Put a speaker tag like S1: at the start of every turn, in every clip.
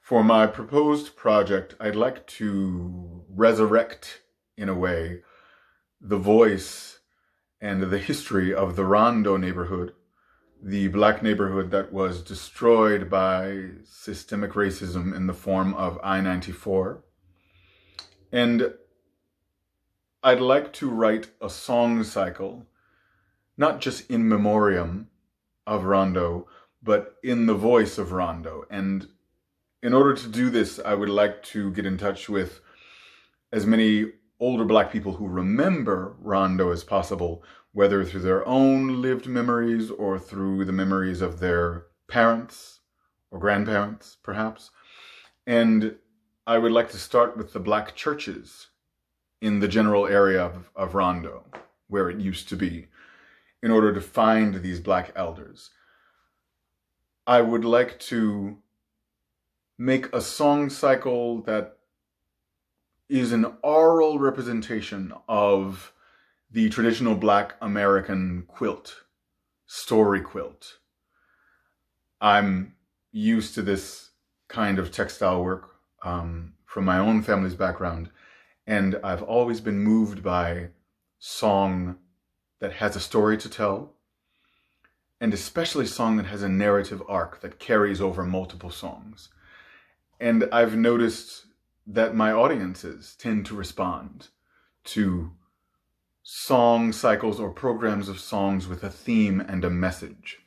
S1: For my proposed project, I'd like to resurrect, in a way, the voice and the history of the Rondo neighborhood, the black neighborhood that was destroyed by systemic racism in the form of I-94. And I'd like to write a song cycle, not just in memoriam of Rondo, but in the voice of Rondo. And in order to do this, I would like to get in touch with as many older black people who remember Rondo as possible, whether through their own lived memories or through the memories of their parents or grandparents, perhaps. And I would like to start with the black churches in the general area of Rondo, where it used to be, in order to find these black elders. I would like to make a song cycle that is an oral representation of the traditional black American quilt, story quilt. I'm used to this kind of textile work from my own family's background, and I've always been moved by song that has a story to tell, and especially song that has a narrative arc that carries over multiple songs. And I've noticed that my audiences tend to respond to song cycles or programs of songs with a theme and a message.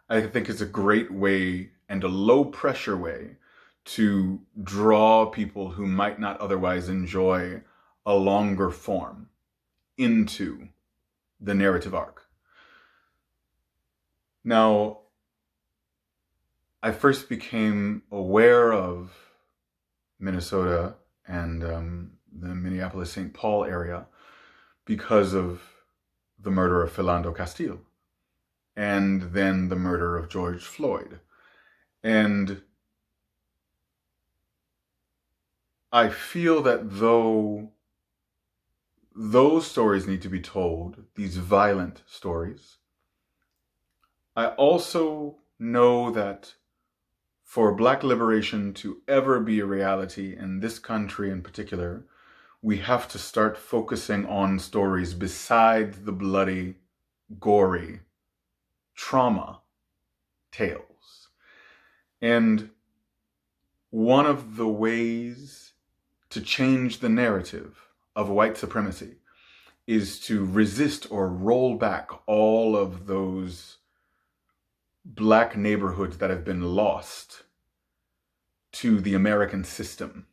S1: I think it's a great way and a low pressure way to draw people who might not otherwise enjoy a longer form into the narrative arc. Now, I first became aware of Minnesota and the Minneapolis-St. Paul area because of the murder of Philando Castile and then the murder of George Floyd. And I feel that though those stories need to be told, these violent stories, I also know that for Black liberation to ever be a reality in this country in particular, we have to start focusing on stories besides the bloody, gory, trauma tales. And one of the ways to change the narrative of white supremacy is to resist or roll back all of those black neighborhoods that have been lost to the American system.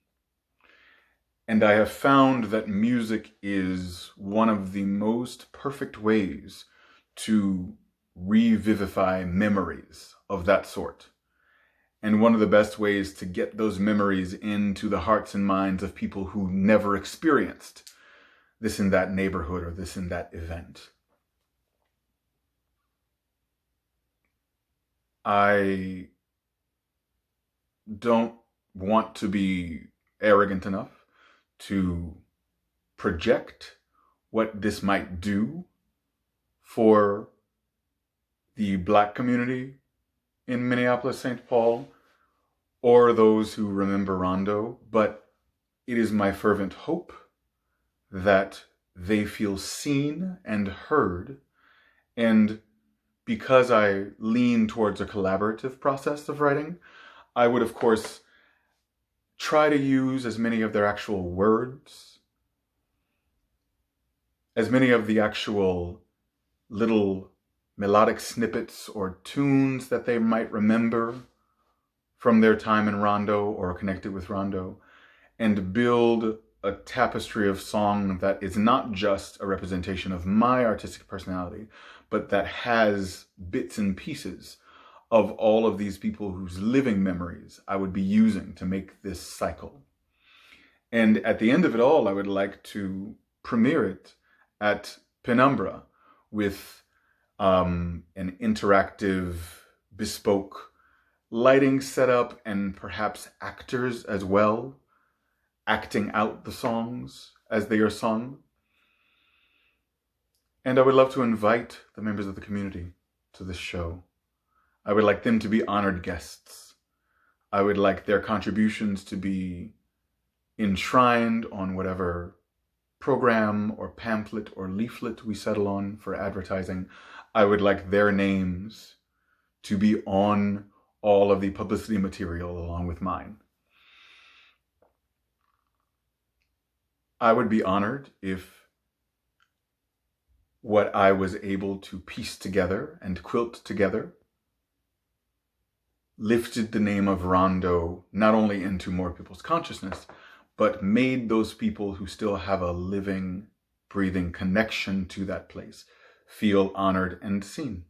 S1: And I have found that music is one of the most perfect ways to revivify memories of that sort. And one of the best ways to get those memories into the hearts and minds of people who never experienced this in that neighborhood or this in that event. I don't want to be arrogant enough to project what this might do for the Black community in Minneapolis-St. Paul or those who remember Rondo, but it is my fervent hope that they feel seen and heard. And because I lean towards a collaborative process of writing, I would, of course, try to use as many of their actual words, as many of the actual little melodic snippets or tunes that they might remember from their time in Rondo or connected with Rondo, and build a tapestry of song that is not just a representation of my artistic personality, but that has bits and pieces of all of these people whose living memories I would be using to make this cycle. And at the end of it all, I would like to premiere it at Penumbra with an interactive, bespoke lighting setup and perhaps actors as well, acting out the songs as they are sung. And I would love to invite the members of the community to this show. I would like them to be honored guests. I would like their contributions to be enshrined on whatever program or pamphlet or leaflet we settle on for advertising. I would like their names to be on all of the publicity material along with mine. I would be honored if what I was able to piece together and quilt together lifted the name of Rondo not only into more people's consciousness, but made those people who still have a living, breathing connection to that place feel honored and seen.